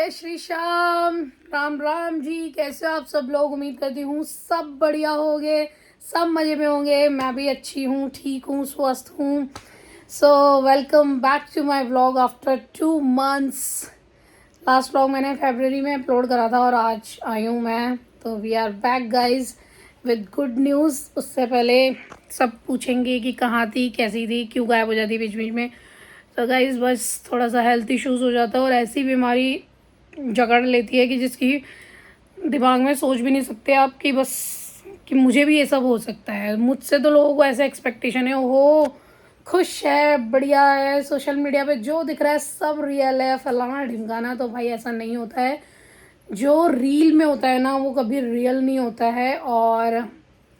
जय श्री श्याम, राम राम जी। कैसे हो आप सब लोग? उम्मीद करती हूँ सब बढ़िया होंगे, सब मज़े में होंगे। मैं भी अच्छी हूँ, ठीक हूँ, स्वस्थ हूँ। So welcome back to my vlog after 2 months। Last vlog मैंने फरवरी में अपलोड करा था और आज आई हूँ मैं। तो we are back guys with good news. उससे पहले सब पूछेंगे कि कहाँ थी, कैसी थी, क्यों गायब हो जाती बीच बीच में। तो गाइज बस थोड़ा सा हेल्थ इश्यूज़ हो जाता है और ऐसी बीमारी जकड़ लेती है कि जिसकी दिमाग में सोच भी नहीं सकते आप कि बस कि मुझे भी ये सब हो सकता है। मुझसे तो लोगों को ऐसे एक्सपेक्टेशन है, वो खुश है, बढ़िया है, सोशल मीडिया पे जो दिख रहा है सब रियल है, फलाना ढिमकाना। तो भाई ऐसा नहीं होता है। जो रील में होता है ना वो कभी रियल नहीं होता है। और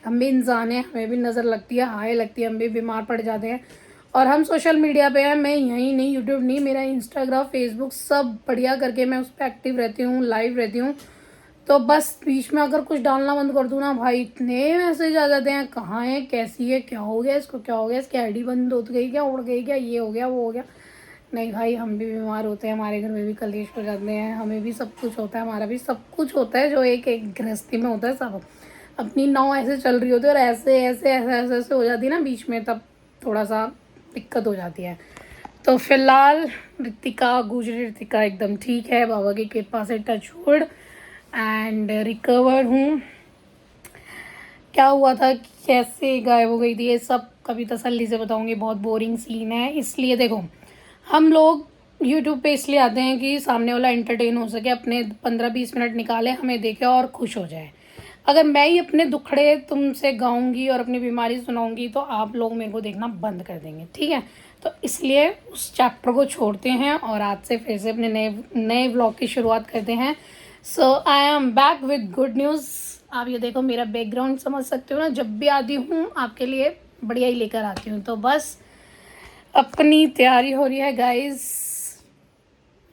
हम भी इंसान हैं, हमें भी नज़र लगती है, हाय लगती है, हम भी बीमार पड़ जाते हैं। और हम सोशल मीडिया पे हैं, मैं यहीं नहीं, यूट्यूब नहीं, मेरा इंस्टाग्राम, फेसबुक सब बढ़िया करके मैं उस पर एक्टिव रहती हूँ, लाइव रहती हूँ। तो बस बीच में अगर कुछ डालना बंद कर दूँ ना भाई, इतने मैसेज आ जाते हैं, कहाँ है, कैसी है, क्या हो गया इसको, क्या हो गया, इसकी आईडी बंद हो गई क्या, उड़ गई क्या, ये हो गया, वो हो गया। नहीं भाई, हम भी बीमार होते हैं, हमारे घर में भी कलेश हो जाते हैं, हमें भी सब कुछ होता है, हमारा भी सब कुछ होता है जो एक एक गृहस्थी में होता है। सब अपनी नाव ऐसे चल रही होती है और ऐसे ऐसे ऐसे ऐसे ऐसे हो जाती है ना बीच में, तब थोड़ा सा दिक्कत हो जाती है। तो फिलहाल ऋतिका एकदम ठीक है, बाबा की कृपा से, टच वुड, एंड रिकवर हूँ। क्या हुआ था, कैसे गायब हो गई थी, ये सब कभी तसल्ली से बताऊंगी। बहुत बोरिंग सीन है, इसलिए देखो हम लोग यूट्यूब पे इसलिए आते हैं कि सामने वाला एंटरटेन हो सके, अपने 15-20 मिनट निकाले, हमें देखे और खुश हो जाए। अगर मैं ही अपने दुखड़े तुमसे गाऊंगी और अपनी बीमारी सुनाऊंगी तो आप लोग मेरे को देखना बंद कर देंगे, ठीक है। तो इसलिए उस चैप्टर को छोड़ते हैं और आज से फिर से अपने नए नए व्लॉग की शुरुआत करते हैं। So I am back with good news. आप ये देखो, मेरा बैकग्राउंड समझ सकते हो ना, जब भी आती हूँ आपके लिए बढ़िया ही लेकर आती हूँ। तो बस अपनी तैयारी हो रही है गाइस।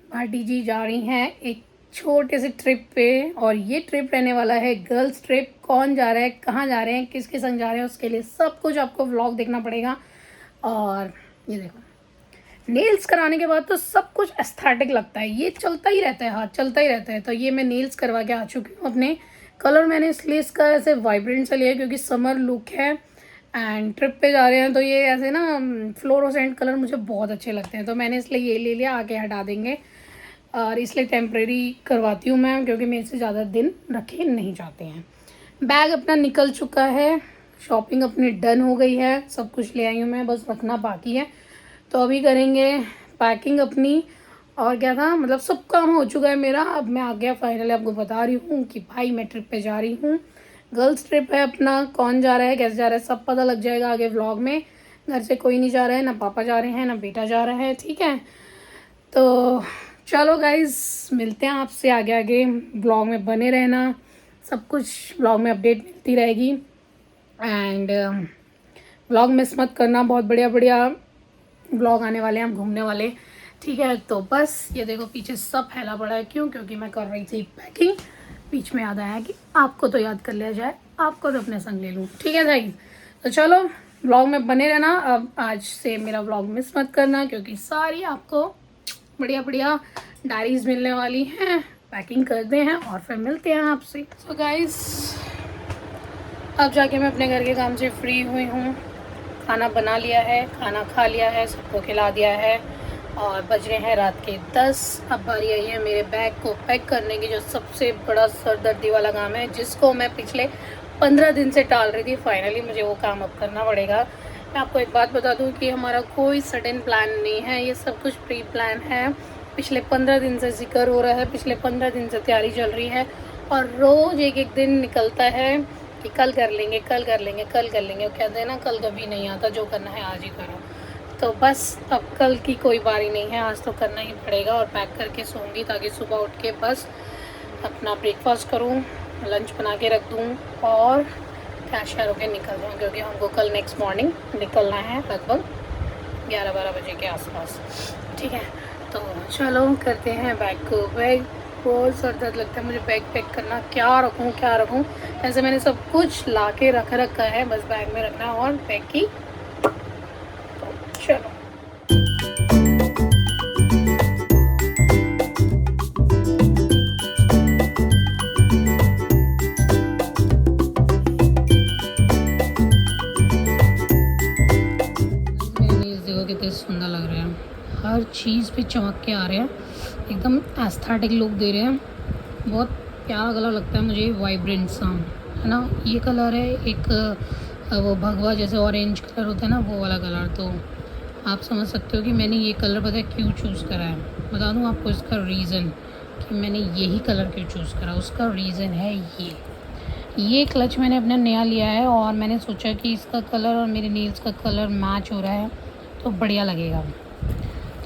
भाटी जी जा रही हैं एक छोटे से ट्रिप पे, और ये ट्रिप रहने वाला है गर्ल्स ट्रिप। कौन जा रहा है, कहाँ जा रहे हैं, किसके संग जा रहे हैं, उसके लिए सब कुछ आपको व्लॉग देखना पड़ेगा। और ये देखो, नेल्स कराने के बाद तो सब कुछ एस्थेटिक लगता है, ये चलता ही रहता है, हाथ चलता ही रहता है। तो ये मैं नेल्स करवा के आ चुकी हूँ अपने। कलर मैंने इसलिए इसका ऐसे वाइब्रेंट सा लिया है क्योंकि समर लुक है एंड ट्रिप पे जा रहे हैं, तो ये ऐसे ना फ्लोरोसेंट कलर मुझे बहुत अच्छे लगते हैं, तो मैंने इसलिए ये ले लिया, आगे हटा देंगे। और इसलिए टेम्प्रेरी करवाती हूँ मैं, क्योंकि मेरे से ज़्यादा दिन रखे नहीं जाते हैं। बैग अपना निकल चुका है, शॉपिंग अपनी डन हो गई है, सब कुछ ले आई हूँ मैं, बस रखना बाकी है। तो अभी करेंगे पैकिंग अपनी। और क्या था, मतलब सब काम हो चुका है मेरा, अब मैं आ गया फाइनली। आपको बता रही हूँ कि भाई मैं ट्रिप पे जा रही हूँ, गर्ल्स ट्रिप है अपना। कौन जा रहा है, कैसे जा रहा है, सब पता लग जाएगा आगे व्लॉग में। घर से कोई नहीं जा रहा है, ना पापा जा रहे हैं, ना बेटा जा रहा है, ठीक है। तो चलो गाइज, मिलते हैं आपसे आगे आगे, ब्लॉग में बने रहना, सब कुछ ब्लॉग में अपडेट मिलती रहेगी। एंड ब्लॉग मिस मत करना, बहुत बढ़िया बढ़िया ब्लॉग आने वाले हैं, हम घूमने वाले, ठीक है। तो बस ये देखो पीछे सब फैला पड़ा है, क्यों, क्योंकि मैं कर रही थी पैकिंग। बीच में याद आया कि आपको तो याद कर लिया जाए, आपको तो अपने संग ले लूँ, ठीक है भाई। तो चलो ब्लॉग में बने रहना, अब आज से मेरा ब्लॉग मिस मत करना, क्योंकि सारी आपको बढ़िया बढ़िया डायरीज मिलने वाली हैं। पैकिंग करते हैं और फिर मिलते हैं आपसे। सो गाइस, अब जाके मैं अपने घर के काम से फ्री हुई हूँ, खाना बना लिया है, खाना खा लिया है, सबको खिला दिया है, और बज रहे हैं रात के 10। अब बारी आई है मेरे बैग को पैक करने की, जो सबसे बड़ा सरदर्दी वाला काम है, जिसको मैं पिछले 15 दिन से टाल रही थी। फाइनली मुझे वो काम अब करना पड़ेगा। मैं आपको एक बात बता दूं कि हमारा कोई सडन प्लान नहीं है, ये सब कुछ प्री प्लान है। पिछले 15 दिन से जिक्र हो रहा है, पिछले 15 दिन से तैयारी चल रही है, और रोज़ एक एक दिन निकलता है कि कल कर लेंगे, कल कर लेंगे, कल कर लेंगे। वो कहते हैं ना, कल कभी नहीं आता, जो करना है आज ही करो। तो बस अब कल की कोई बारी नहीं है, आज तो करना ही पड़ेगा। और पैक करके सोऊंगी ताकि सुबह उठ के बस अपना ब्रेकफास्ट करूं, लंच बना के रख दूं और तैयार होकर निकल जाऊँ, क्योंकि हमको कल नेक्स्ट मॉर्निंग निकलना है लगभग 11-12 बजे के आसपास, ठीक है। तो चलो करते हैं बैग को बैग। बहुत सर दर्द लगता है मुझे बैग पैक करना, क्या रखूं क्या रखूं। ऐसे मैंने सब कुछ ला के रखा है, बस बैग में रखना और बैग की। तो चलो लग रहे हैं, हर चीज़ पे चमक के आ रहे हैं, एकदम एस्थेटिक लुक दे रहे हैं। बहुत प्यारा कलर लगता है मुझे, वाइब्रेंट सा, है ना। ये कलर है एक वो भगवा जैसे ऑरेंज कलर होता है ना, वो वाला कलर। तो आप समझ सकते हो कि मैंने ये कलर पता है क्यों चूज़ करा है। बता दूँ आपको इसका रीज़न कि मैंने यही कलर क्यों चूज़ करा। उसका रीज़न है ये क्लच मैंने अपना नया लिया है और मैंने सोचा कि इसका कलर और मेरे नेल्स का कलर मैच हो रहा है तो बढ़िया लगेगा।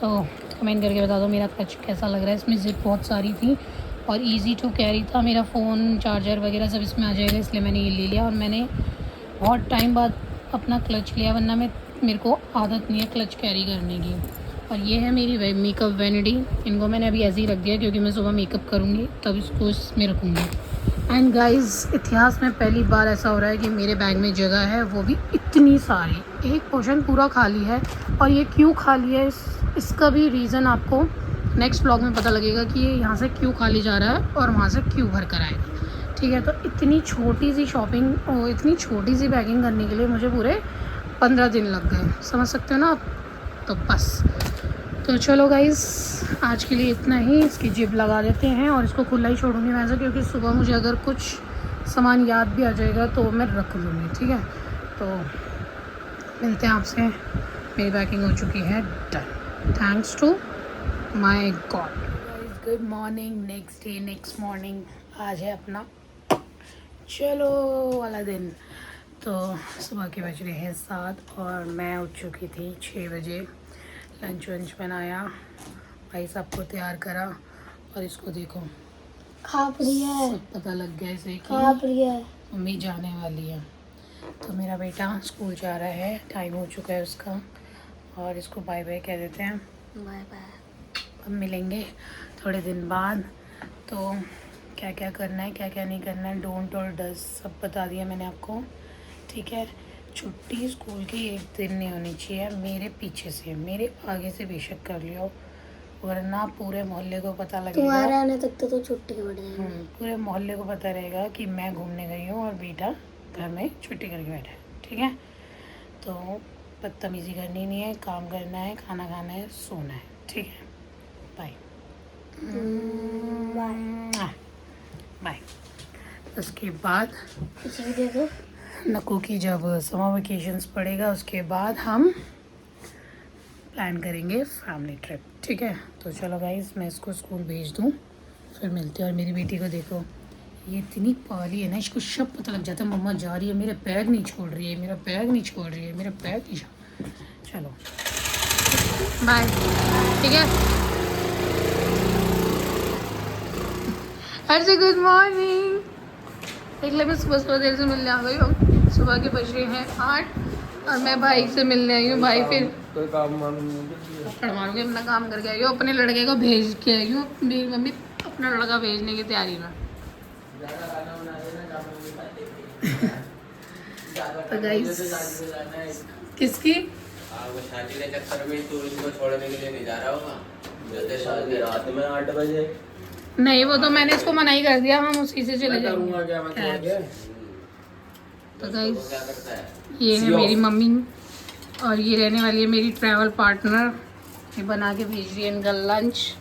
तो कमेंट करके बता दो मेरा क्लच कैसा लग रहा है। इसमें ज़िप बहुत सारी थी और इजी टू कैरी था। मेरा फ़ोन, चार्जर वगैरह सब इसमें आ जाएगा, इसलिए मैंने ये ले लिया। और मैंने बहुत टाइम बाद अपना क्लच लिया, वरना मेरे को आदत नहीं है क्लच कैरी करने की। और ये है मेरी मेकअप वैनिटी। इनको मैंने अभी ऐसे ही रख दिया क्योंकि मैं सुबह मेकअप करूँगी तब इसको इसमें रखूँगी। एंड गाइस, इतिहास में पहली बार ऐसा हो रहा है कि मेरे बैग में जगह है, वो भी इतनी सारी। एक पोर्शन पूरा खाली है और ये क्यों खाली है इसका भी रीज़न आपको नेक्स्ट व्लॉग में पता लगेगा कि ये यहाँ से क्यों खाली जा रहा है और वहाँ से क्यों भर कर आएगा। ठीक है, तो इतनी छोटी सी शॉपिंग और इतनी छोटी सी बैगिंग करने के लिए मुझे पूरे 15 दिन लग गए, समझ सकते हो ना आप। तो बस, तो चलो गाइस, आज के लिए इतना ही। इसकी जिप लगा देते हैं और इसको खुला ही छोड़ूंगी वैसे, क्योंकि सुबह मुझे अगर कुछ सामान याद भी आ जाएगा तो मैं रख लूँगी। ठीक है, तो मिलते हैं आपसे। मेरी पैकिंग हो चुकी है done, thanks to my god. Good morning, next day, next morning. आज है अपना चलो वाला दिन। तो सुबह के बज रहे हैं 7 और मैं उठ चुकी थी 6 बजे। लंच वंच बनाया, भाई सबको तैयार करा और इसको देखो खा रही है, सब पता लग गया इसे खा कि रही है। मम्मी जाने वाली है। तो मेरा बेटा स्कूल जा रहा है, टाइम हो चुका है उसका, और इसको बाय बाय कह देते हैं। Bye bye. अब मिलेंगे थोड़े दिन बाद। तो क्या क्या करना है, क्या क्या नहीं करना है, डोंट और डज सब बता दिया मैंने आपको। ठीक है, छुट्टी स्कूल की एक दिन नहीं होनी चाहिए। मेरे पीछे से, मेरे आगे से बेशक कर लियो, वरना पूरे मोहल्ले को पता लगेगा। तुम्हारे आने तक तो छुट्टी के बढ़ जाएगी। पूरे मोहल्ले को पता रहेगा कि मैं घूमने गई हूँ और बेटा घर में छुट्टी करके बैठा है। ठीक है, तो बदतमीज़ी करनी नहीं है, काम करना है, खाना खाना है, सोना है। ठीक है, बाय बाय। उसके बाद इसे भी देखो। नकू की जब समर वेकेशंस पड़ेगा उसके बाद हम प्लान करेंगे फैमिली ट्रिप। ठीक है, तो चलो गाइस, मैं इसको स्कूल भेज दूँ, फिर मिलते हैं। और मेरी बेटी को देखो, ये इतनी पाली है ना, इसको सब पता लग जाता है मम्मा जा रही है, मेरा बैग नहीं छोड़ रही है, मेरा बैग नहीं छोड़ रही है, मेरा बैग नहीं छोड़। चलो बाय। ठीक है, हर से गुड मॉर्निंग। देख ले, मैं सुबह देर से मिलने आ गई हूँ। सुबह के बज रहे हैं 8 और मैं भाई से मिलने आई हूँ। भाई फिर कोई काम मारूंगी, अपना काम करके आई हूँ, अपने लड़के को भेज के आई हूँ। मेरी मम्मी अपना लड़का भेजने की तैयारी में। तो गाइस, किसकी शादी के चक्कर में तू इसको छोड़ने के लिए नहीं जा रहा होगा। शादी रात में 8 बजे नहीं, वो तो मैंने इसको मना ही कर दिया, हम उसी से चले करूंगा क्या मैं छोड़ के। तो गाइस, क्या करता है? ये है मेरी मम्मी और ये रहने वाली है मेरी ट्रैवल पार्टनर। ये बना के भेज रही है इनका लंच।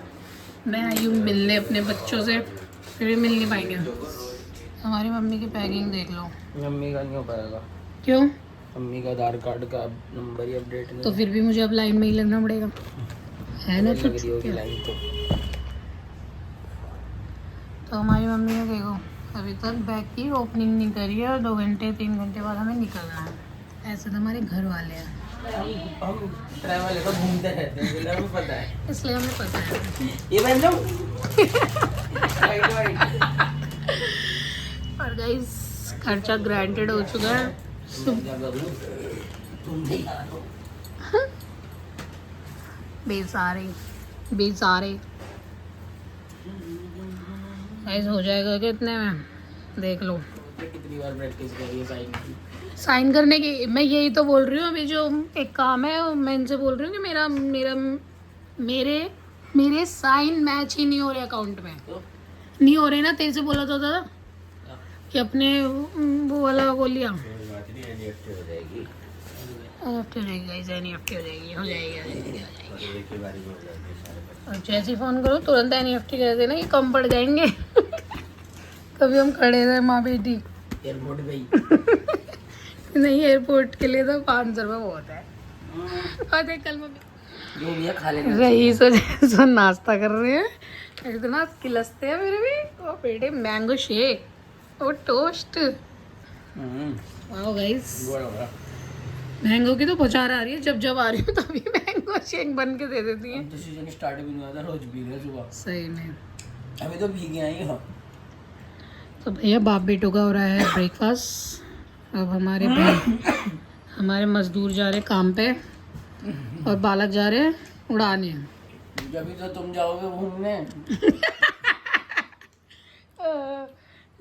मैं आई हूँ मिलने अपने बच्चों से, फिर भी मिल नहीं पाएंगे। हमारी मम्मी की पैकिंग देख लो। मम्मी का नहीं हो पाएगा। क्यों? मम्मी का आधार कार्ड का नंबर ही अपडेट नहीं। तो फिर भी मुझे अब लाइन में ही लगना पड़ेगा, है ना। लग रही होगी लाइन तो हमारी मम्मी ने देखो अभी तक बैग की ओपनिंग नहीं करी है और 2 घंटे 3 घंटे बाद हमें निकलना है। ऐसे तो हमारे घर वाले हैं, हम ट्रैवल है तो घूमते रहते हैं, इसलिए हमें पता है। इसलिए हमें पता है। ये बन जाओ। और गाइस, खर्चा ग्रांटेड हो चुका है। बेसारे गाइस, हो जाएगा कितने में देख लो। कितनी बार प्रैक्टिस करी है साइन की? साइन करने की मैं यही तो बोल रही हूँ। अभी जो एक काम है, मैं इनसे बोल रही हूँ कि मेरे साइन मैच ही नहीं हो रहे अकाउंट में। तो? नहीं हो रहे ना, तेरे से बोला तो था कि अपने वो वाला बोल लिया। हो जाएगी। एनएफटी हो जाएगी गाइस, एनएफटी हो जाएगी, हो जाएगी, हो जाएगी, हो जाएगी। और एक ही बारी में हो जाती है सारे पैसे। और जैसे फ़ोन करो तुरंत एनएफटी कर देना, ये कम पड़ जाएंगे। कभी हम खड़े रहे माँ बेटी। एयरपोर्ट गई। नहीं, एयरपोर्ट के लिए तो 500 रुपये बहुत है। और देख कल मम्मी जो भी है खा लेना रही सो नाश्ता कर रहे हैं, इतना किलसते हैं मेरे भी। और बेटे मैंगो शेक और टोस्ट। वाओ गाइस, मैंगो की तो बौछार आ रही है, जब जब आ रही है तभी मैंगो शेक बन के दे देती है। तो सीजन स्टार्ट भी नहीं हुआ था, रोज पी रहे सुबह। सही में। अभी तो भीगे आई हो। तो भैया बाप बेटों का हो रहा है ब्रेकफास्ट। अब हमारे मजदूर जा रहे काम पे और बालक जा रहे हैं उड़ाने। जब तो तुम जाओगे घूमने।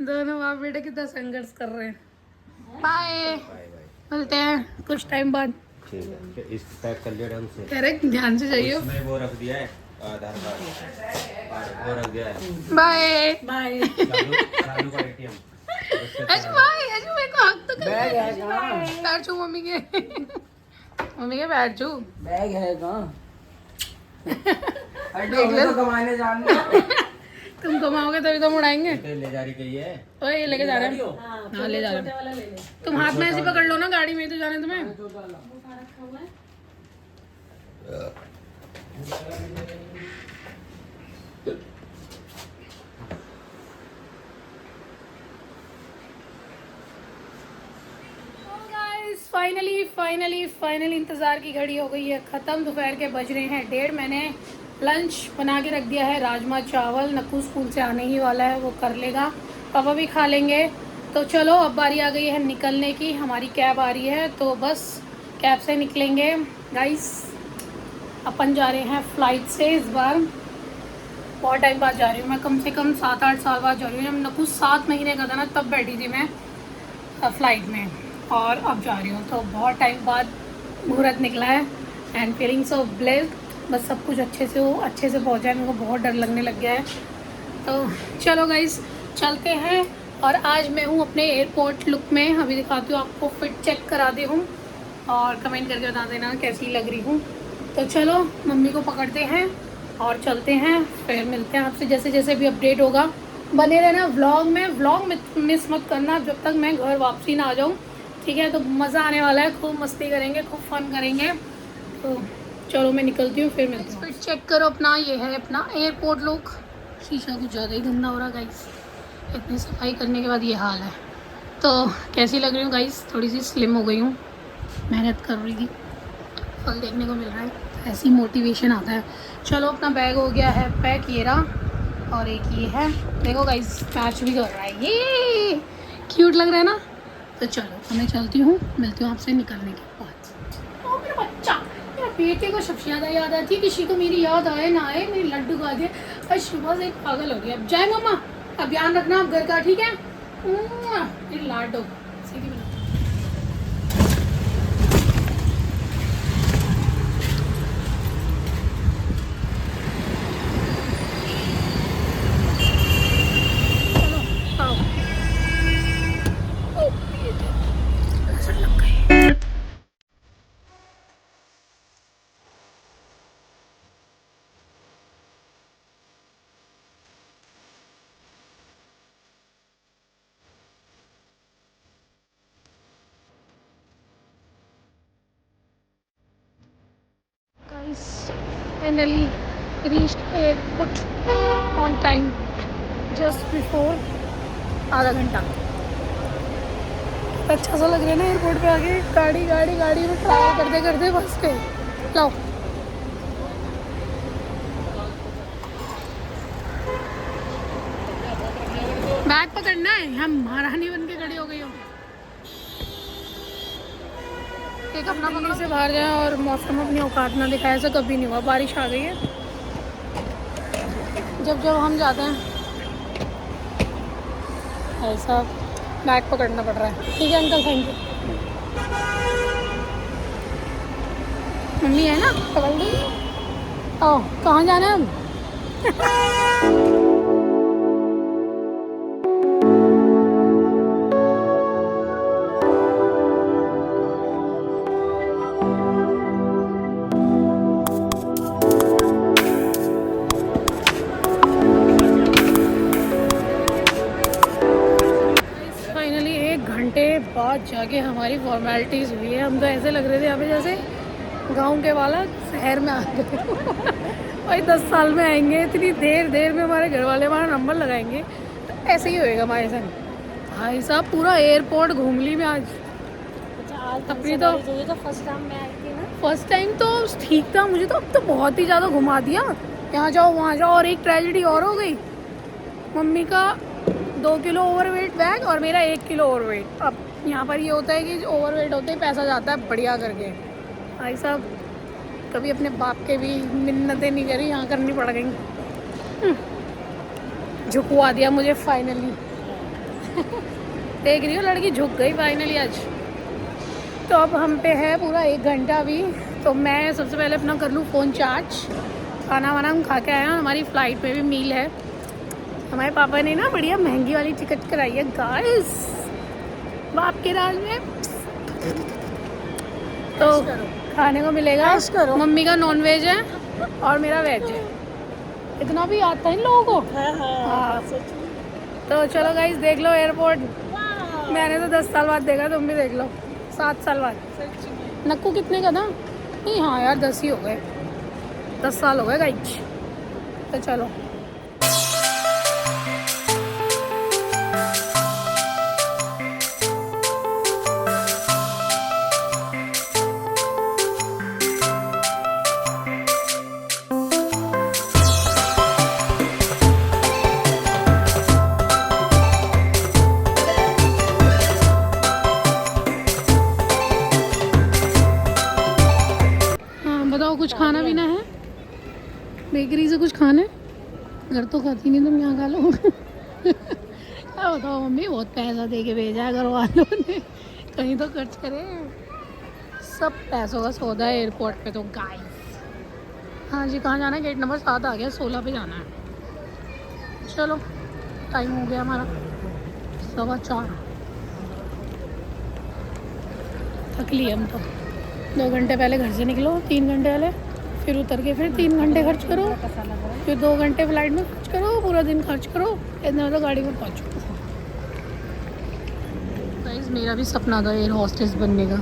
दोनों बाप बेटे कितना संघर्ष कर रहे हैं। बाय, मिलते हैं कुछ टाइम बाद। ठीक है, इस पैक कर लिया ढंग से। कह रहे ध्यान से जाइए। इसमें वो रख दिया है आधार कार्ड, वो रख दिया है। Bye bye. चालू का एटीएम। अजू भाई, अजू मेरे को हक तो कर। बैग है कहाँ? पैर छू मम्मी के। मम्मी के पैर छू। बैग है कहाँ? अरे तो कमाने जान दो। तुम कमाओगे तभी तो मुड़ाएंगे। ले जा रही कही है। ओए ये लेके जा रहे हैं। हाँ ले जा रहे हैं। तुम हाथ में ऐसे पकड़ लो ना, गाड़ी में तो जाने तुम्हें। फाइनली इंतज़ार की घड़ी हो गई है ख़त्म। दोपहर के बज रहे हैं 1:30। मैंने लंच बना के रख दिया है, राजमा चावल। नक्कू स्कूल से आने ही वाला है, वो कर लेगा, पापा भी खा लेंगे। तो चलो अब बारी आ गई है निकलने की, हमारी कैब आ रही है तो बस कैब से निकलेंगे गाइस। अपन जा रहे हैं फ़्लाइट से। इस बार बहुत टाइम बाद जा रही हूँ मैं, कम से कम 7-8 साल बाद जा रही हूँ। जब नक्कू 7 महीने का था ना तब बैठी थी मैं फ़्लाइट में, और अब जा रही हूँ तो बहुत टाइम बाद मुहूर्त निकला है। And feeling so blessed. बस सब कुछ अच्छे से हो, अच्छे से पहुँचा है। मेरे को बहुत डर लगने लग गया है। तो चलो गाइस चलते हैं। और आज मैं हूँ अपने एयरपोर्ट लुक में, अभी दिखाती हूँ आपको, फिट चेक करा दी हूँ और कमेंट करके बता देना कैसी लग रही हूँ। तो चलो मम्मी को पकड़ते हैं और चलते हैं, फिर मिलते हैं आपसे जैसे जैसे भी अपडेट होगा। बने रहना व्लॉग में, व्लॉग मिस मत करना जब तक मैं घर वापसी ना आ जाऊँ, ठीक है। तो मज़ा आने वाला है, खूब मस्ती करेंगे, खूब फन करेंगे। तो चलो मैं निकलती हूँ, फिर मिलती हूँ। फिर चेक करो अपना, ये है अपना एयरपोर्ट लुक। शीशा कुछ ज़्यादा ही गंदा हो रहा गाइस, इतनी सफाई करने के बाद ये हाल है। तो कैसी लग रही हूँ गाइस? थोड़ी सी स्लिम हो गई हूँ, मेहनत कर रही थी, फल देखने को मिल रहा है, ऐसी मोटिवेशन आता है। चलो अपना बैग हो गया है पैक, ये रहा, और एक ये है, देखो गाइस मैच भी कर रहा है, ये क्यूट लग रहा है ना। तो चलो मैं चलती हूँ, मिलती हूँ आपसे निकलने के बाद। ओ मेरा बच्चा, मेरा बेटे को सबसे ज़्यादा याद आती है, किसी को मेरी याद आए ना आए, मेरी लड्डू खा दे। और सुबह से पागल हो गया। अब जाए मम्मा, अब ध्यान रखना आप घर का, ठीक है। मेरी लाडो सीधी बना। Finally reached airport on time, just before आधा घंटा। अच्छा सा लग रहा है ना एयरपोर्ट पे आके, गाड़ी गाड़ी गाड़ी में ट्रैवल करते करते बस पे। लाओ बैग पकड़ना है, हम महारानी बन के खड़ी हो गई हो। एक अपना पकड़ से बाहर जाए और मौसम अपनी औकात ना दिखाए, ऐसा कभी नहीं हुआ। बारिश आ गई है जब जब हम जाते हैं, ऐसा बैग पकड़ना पड़ रहा है। ठीक है अंकल, थैंक यू। मम्मी है ना, पकड़ ली। ओह कहाँ जाना है हम? बाद जाके हमारी फॉर्मेलिटीज़ हुई है। हम तो ऐसे लग रहे थे यहाँ पे जैसे गांव के वाला शहर में आ गए। भाई 10 साल में आएंगे, इतनी देर में हमारे घर वाले हमारा नंबर लगाएंगे, तो ऐसे ही होएगा हमारे साथ। भाई साहब पूरा एयरपोर्ट घूम ली मैं आज। अपनी तो फर्स्ट टाइम मैं आई थी ना। फर्स्ट टाइम तो ठीक था, मुझे तो अब तो बहुत ही ज़्यादा घुमा दिया, यहाँ जाओ वहाँ जाओ। और एक ट्रेजेडी और हो गई, मम्मी का 2 किलो ओवरवेट बैग और मेरा 1 किलो ओवरवेट। अब यहाँ पर ये होता है कि ओवरवेट होते ही पैसा जाता है बढ़िया करके। भाई साहब कभी अपने बाप के भी मिन्नतें नहीं करी, यहाँ करनी पड़ गई। झुकवा दिया मुझे फाइनली। देख रही हो लड़की झुक गई फाइनली आज। तो अब हम पे है पूरा 1 घंटा अभी, तो मैं सबसे पहले अपना कर लूँ फ़ोन चार्ज। खाना वाना हम खा के आए हैं, हमारी फ़्लाइट में भी मील है। हमारे पापा ने ना बढ़िया महंगी वाली टिकट कराई है गाइस, बाप के राज में। तो खाने को मिलेगा, मम्मी का नॉन वेज है और मेरा वेज है। इतना भी आता है इन लोगों को। हाँ तो चलो गाइस देख लो एयरपोर्ट। मैंने तो 10 साल बाद देखा, तुम भी देख लो 7 साल बाद। नक्कू कितने का था? नहीं हाँ यार 10 ही हो गए, 10 साल हो गए गाइस। तो चलो कुछ खाना पीना है, बेकरी से कुछ खाना है। घर तो खाती नहीं, तुम यहाँ खा लो। क्या बताओ, मम्मी बहुत पैसा दे के भेजा है घर वालों ने, कहीं तो खर्च करे। सब पैसों का सौदा है एयरपोर्ट पे तो गाइस। हाँ जी कहाँ जाना है? गेट नंबर 7 आ गया, 16 पे जाना है। चलो टाइम हो गया हमारा 4:15। थक लिए हम तो। 2 घंटे पहले घर से निकलो, 3 घंटे पहले, फिर उतर के फिर 3 घंटे खर्च करो, फिर 2 घंटे फ्लाइट में खर्च करो, पूरा दिन खर्च करो, इतने में तो गाड़ी में पहुँचो। गाइस मेरा भी सपना था एयर हॉस्टेस बनने का।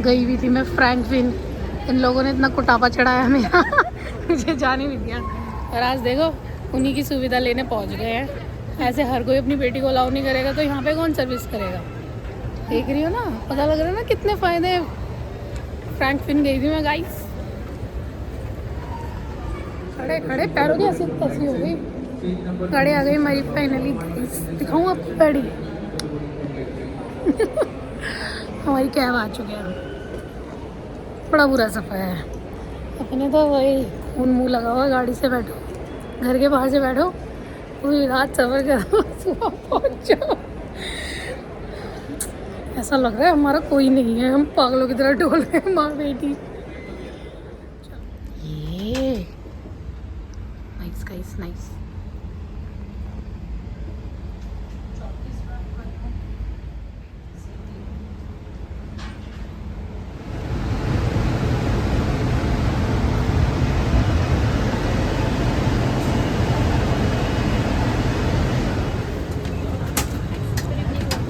गई हुई थी मैं फ्रैंकफिन, इन लोगों ने इतना कुटापा चढ़ाया मेरा मुझे जाने नहीं दिया। और आज देखो उन्हीं की सुविधा लेने पहुँच गए हैं। ऐसे हर कोई अपनी बेटी को अलाउ नहीं करेगा, तो यहाँ पे कौन सर्विस करेगा? देख रही हो ना, पता लग रहा है ना कितने फ़ायदे। फ्रैंकफिन गई थी मैं गाइस, खड़े खड़े पैरों की ऐसी तैसी हो गई। गाड़ी आ गई हमारी फाइनली। दिखाऊँ आपको गाड़ी? हमारी कैब आ चुकी है। बड़ा बुरा सफ़र है, अपने तो वही खून मुँह लगा हुआ। गाड़ी से बैठो, घर के बाहर से बैठो, पूरी रात सफ़र करो, सुबह पहुँच जाओ। ऐसा लग रहा है हमारा कोई नहीं है, हम पागलों की तरह डोल रहे हैं माँ बेटी। ये nice guys, nice.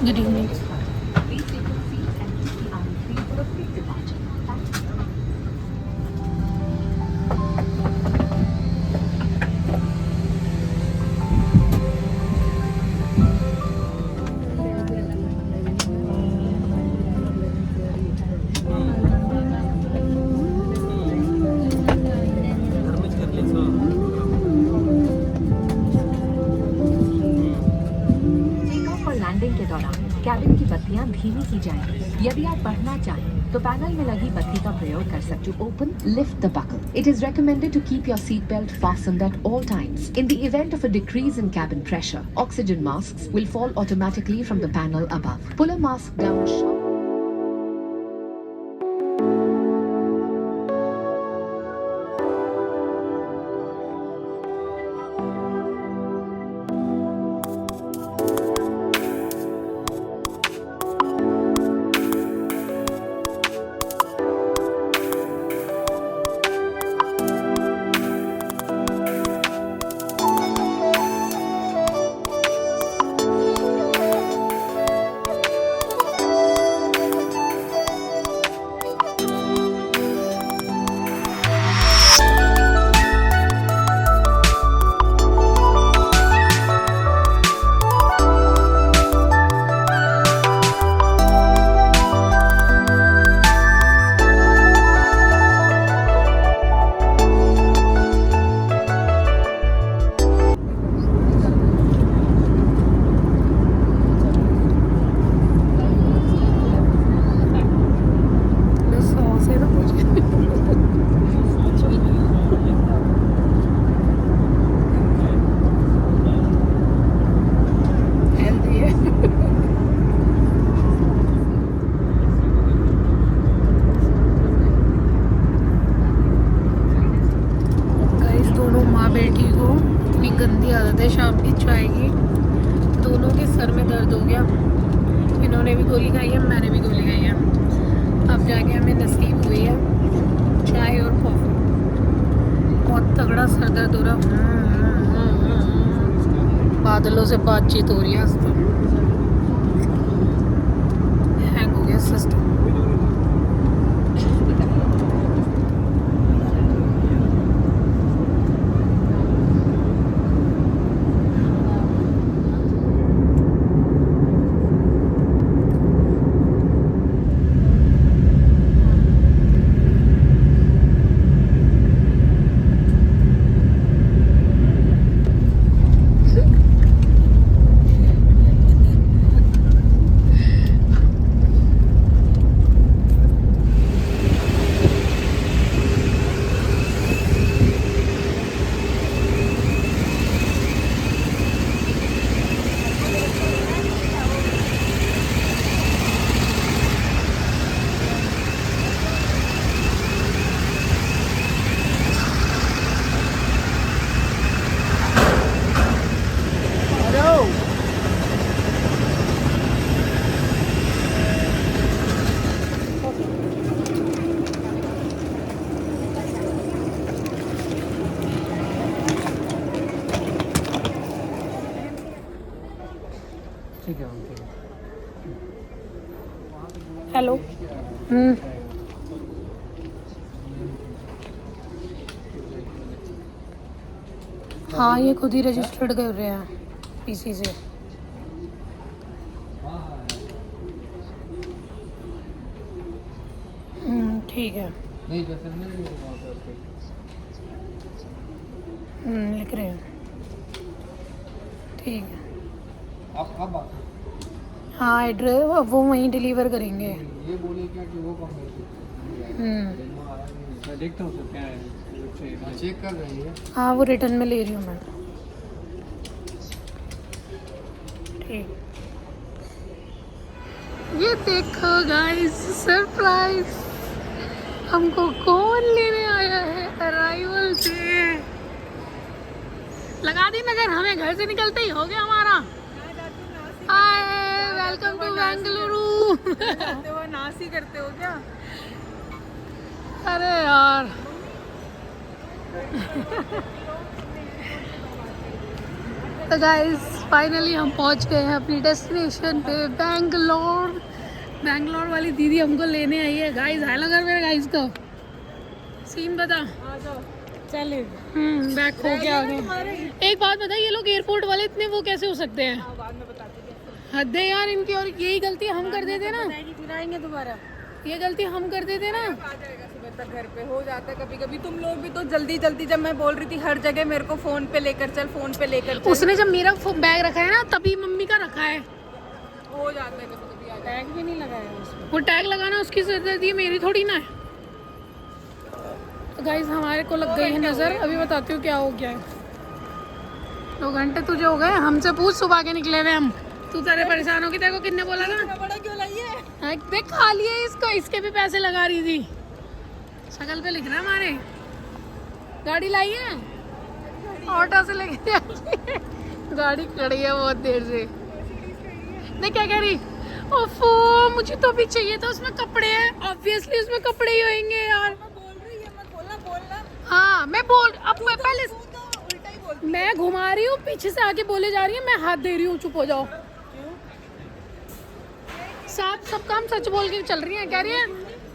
Good evening. के दौरान कैबिन की बत्तियां धीमी की जाएंगी। यदि आप पढ़ना चाहें तो पैनल में लगी बत्ती का प्रयोग कर सकते। To open, lift the buckle. It is recommended to keep your seat belt fastened at all times. In the event of a decrease in cabin pressure, oxygen masks will fall automatically from the panel above. Pull a mask down sharp. गंदी आदत है शाम की चाय की। दोनों के sir में दर्द हो गया, इन्होंने भी गोली खाई है, मैंने भी गोली खाई है। अब जाके हमें नसीब हुई है चाय और कॉफ़ी। बहुत तगड़ा सर दर्द हो रहा। बादलों से बातचीत हो रही है आज तो। हैंग हो गया सिस्टम। हेलो। हाँ, ये खुद ही रजिस्टर्ड कर रहे हैं पीसी से। ठीक है। लिख रहे हैं। ठीक है। आप कब आते? हाँ, एड्रेस वो वहीं डिलीवर करेंगे। ये बोले क्या कि वो कम मैं देखता हूँ क्या है, चेक कर रही है। हाँ, वो रिटर्न में ले रही हूँ मैं। ठीक। ये देखो गाइस, सरप्राइज। हमको कौन लेने आया है अराइवल से। लगा दी नजर, हमें घर से निकलते ही हो गया हमारा। हाय, वेलकम टू बेंगलुरु। करते हो नासी करते हो क्या? अरे यार तो गाइस फाइनली हम पहुंच गए हैं अपनी डेस्टिनेशन पे, बेंगलोर। बेंगलोर वाली दीदी हमको लेने आई है गाइस। हेलो कर मेरे गाइस को सीन बता। चले बैक हो गया आगे। एक बात बता, ये लोग एयरपोर्ट वाले इतने वो कैसे हो सकते हैं? बाद में बताती हद है यार इनकी। और यही गलती हम कर देते ना, फिर आएंगे दोबारा। ये गलती हम कर देते ना। आ जाएगा सुबह तक घर पे, हो जाता है कभी कभी। तुम लोग भी तो जल्दी जल्दी, जब मैं बोल रही थी हर जगह मेरे को फोन पे लेकर चल, फोन पे लेकर चल। उसने जब मेरा बैग रखा है ना, तभी मम्मी का रखा है। हो जाता है कभी कभी। टैग भी नहीं लगाया उसमें। वो टैग लगाना उसकी सिरदर्दी है, मेरी थोड़ी ना है। तो गाइस हमारे को लग गई है नजर। अभी बताती हूँ क्या हो गया है। 2 घंटे तुझे हो गए, हमसे पूछ सुबह के निकले हुए हम। तू तेरे परेशान हो गई, तेरे को कितने बोला था? बड़ा क्यों लाइए? देख खा लिए इसको, इसके भी पैसे लगा रही थी। शक्ल पे लिख रहा है हमारे। गाड़ी लाई है, ऑटो से लेके गाड़ी खड़ी है बहुत देर से। नहीं क्या कह रही? ओफो, मुझे तो भी चाहिए था, उसमें कपड़े हैं। ऑब्वियसली उसमें कपड़े ही होंगे यार। बोल रही है मत बोलना। हाँ मैं बोल, अब मैं पहले तू तो उल्टा ही बोलती। मैं घुमा रही हूँ, पीछे से आके बोले जा रही है, मैं हाथ दे रही हूँ। चुप हो जाओ। साथ सब काम सच बोल के चल रही है। कह रही है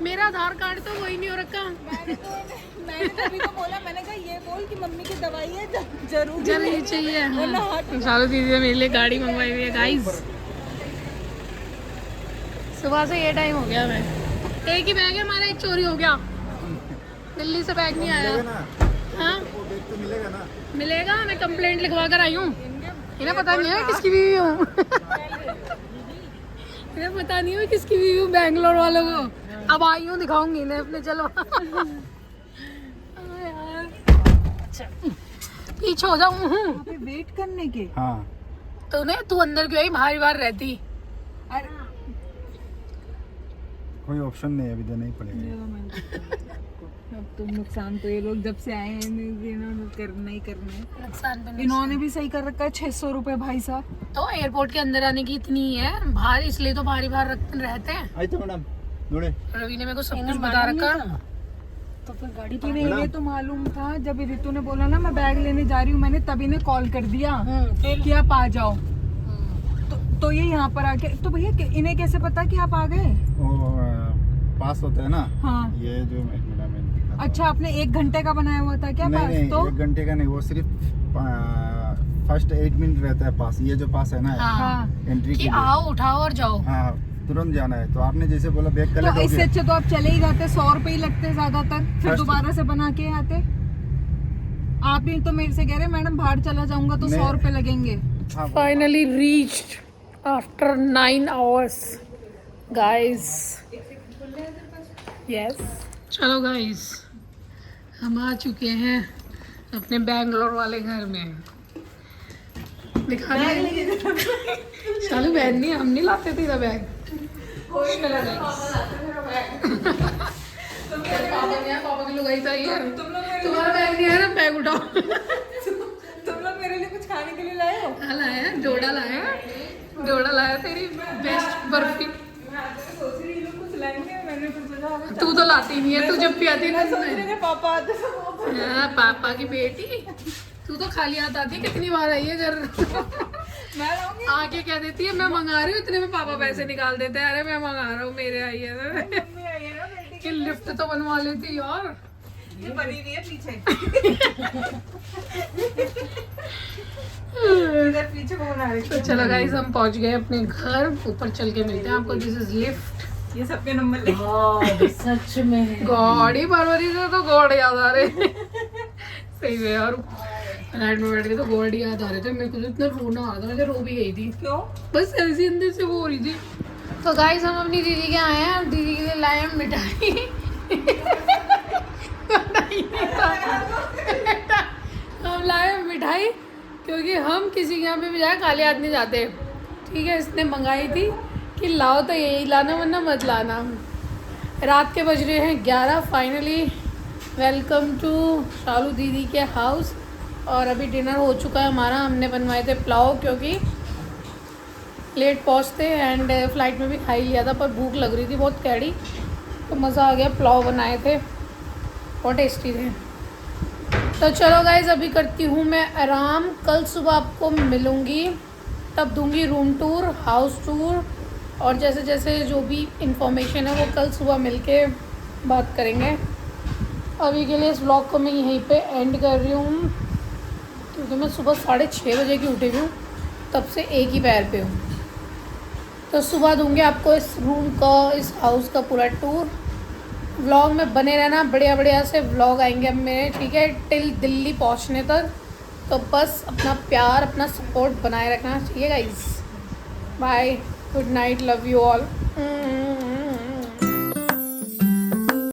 मेरा आधार कार्ड तो वही नहीं हो रखा। मैंने तभी तो बोला, मैंने कहा ये बोल कि मम्मी की दवाई है जरूर जल्दी चाहिए। हाँ। शालू दीदी ने मेरे लिए गाड़ी मंगवाई हुई है गाइस। सुबह से ये टाइम हो गया। मैं एक ही बैग है हमारा, एक चोरी हो गया। दिल्ली से बैग नहीं आया। हाँ तो मिलेगा ना? मिलेगा, मैं कंप्लेंट लिखवा कर आई हूँ। इन्हें पता नहीं है किसकी बीवी हूँ। इन्हें पता नहीं है किसकी बीवी हूँ, बैंगलोर वालों को। अब आई हूँ, दिखाऊंगी इन्हें अपने। चलो पीछे हो जाऊँ वेट करने के। हाँ तू अंदर क्यों आई, बाहर बाहर रहती। कोई ऑप्शन नहीं है, अभी देना ही पड़ेगा। अब तो नुकसान तो ये लोग जब से आए हैं इन्होंने करना ही करना है। नुकसान पे इन्होंने भी सही कर रखा है 600 रुपए भाई साहब। तो एयरपोर्ट के अंदर आने की इतनी है बाहर, इसलिए तो बाहर रहते हैं। आइए मैडम नोड़े रवि ने मेरे को सब कुछ बता रखा। तो फिर गाड़ी तो ये तो मालूम था, जब रितु ने बोला ना मैं बैग लेने जा रही हूँ, मैंने तभी ने कॉल कर दिया फिर कि आप आ जाओ। तो ये यहाँ पर आके, तो भैया इन्हें कैसे पता कि आप आ गए? पास होता है ना। हाँ ये जो एक मिनट में दिखाता हूँ। अच्छा, आपने 1 घंटे का बनाया हुआ था क्या पास? नहीं, तो 1 घंटे का नहीं, वो सिर्फ फर्स्ट 8 मिनट रहता है पास। ये जो पास है ना हाँ एंट्री कि के लिए, आओ उठाओ और जाओ। हाँ तुरंत जाना है। तो आपने जैसे बोला बैग तो कलेक्ट हो इससे गया। अच्छे तो आप चले ही जाते, 100 रुपए ही लगते ज्यादातर, फिर First- दोबारा से बना के आते। आप ही तो मेरे से कह रहे मैडम बाहर चला जाऊंगा तो 100 मैं- रुपए लगेंगे। हाँ, finally reached after 9 hours guys. Yes चलो गाइस, हम आ चुके हैं अपने बैंगलोर वाले घर में। दिखा चलो बैग नहीं, हम नहीं लाते थे इधर बैग। पापा की लुगाई चाहिए, तुम्हारा बैग नहीं है ना, बैग उठाओ। तुम लोग मेरे लिए कुछ खाने के लिए लाए हो? हाँ लाया, डोडा लाया तेरी बेस्ट बर्फी। सोच रही हूँ कुछ लाएंगे, मैंने कुछ सोचा तू तो लाती नहीं है, तू जब भी आती है ना पापा आते तो हाँ, पापा की बेटी तू तो खाली हाथ आती है। कितनी बार आई है घर मैं लाऊंगी। आके कह देती है मैं मंगा रही हूँ, इतने में पापा पैसे निकाल देते हैं, अरे मैं मंगा रहा हूँ, मेरे आई है मम्मी आई है ना बेटी कि लिफ्ट तो बनवा लेती यार। की, ये बनी हुई है पीछे। इधर पीछे को बना रही तो चलो गाइस, हम पहुंच गए अपने घर। ऊपर चल के मिलते हैं आपको। This is lift. ये सबके नंबर ले। सच में गॉडी परवरी से तो गॉड याद आ रहे। सही में यार, राइड में बैठ के तो गॉड याद आ रहे थे। मेरे को तो इतना रोना आ रहा था, मैं रो भी गई थी। क्यों? बस ऐसी अंदर से वो हो रही थी। तो गाइस, हम अपनी दीदी के आए हैं और दीदी के लिए लाए हैं मिठाई। हम लाए हैं मिठाई क्योंकि हम किसी के यहाँ पे भी जाए खाली हाथ नहीं जाते। ठीक है, इसने मंगाई थी कि लाओ तो यही लाना वरना मत लाना। रात के बज रहे हैं 11। फाइनली वेलकम टू शालू दीदी के हाउस। और अभी डिनर हो चुका है हमारा। हमने बनवाए थे पुलाव क्योंकि लेट पहुँचते एंड फ्लाइट में भी खा ही लिया था, पर भूख लग रही थी बहुत कैडी, तो मज़ा आ गया। पुलाव बनाए थे, बहुत टेस्टी थे। तो चलो गाइज, अभी करती हूँ मैं आराम। कल सुबह आपको मिलूँगी, तब दूँगी रूम टूर, हाउस टूर, और जैसे जैसे जो भी इंफॉर्मेशन है वो कल सुबह मिलके बात करेंगे। अभी के लिए इस व्लॉग को मैं यहीं पे एंड कर रही हूँ क्योंकि मैं सुबह 6:30 बजे की उठी हुई हूँ, तब से एक ही पैर पे हूँ। तो सुबह दूँगी आपको इस रूम का, इस हाउस का पूरा टूर। व्लॉग में बने रहना, बढ़िया बढ़िया से व्लॉग आएंगे अब मेरे, ठीक है, टिल दिल्ली पहुँचने तक। तो बस अपना प्यार, अपना सपोर्ट बनाए रखना चाहिए guys. Bye, good night, love you all.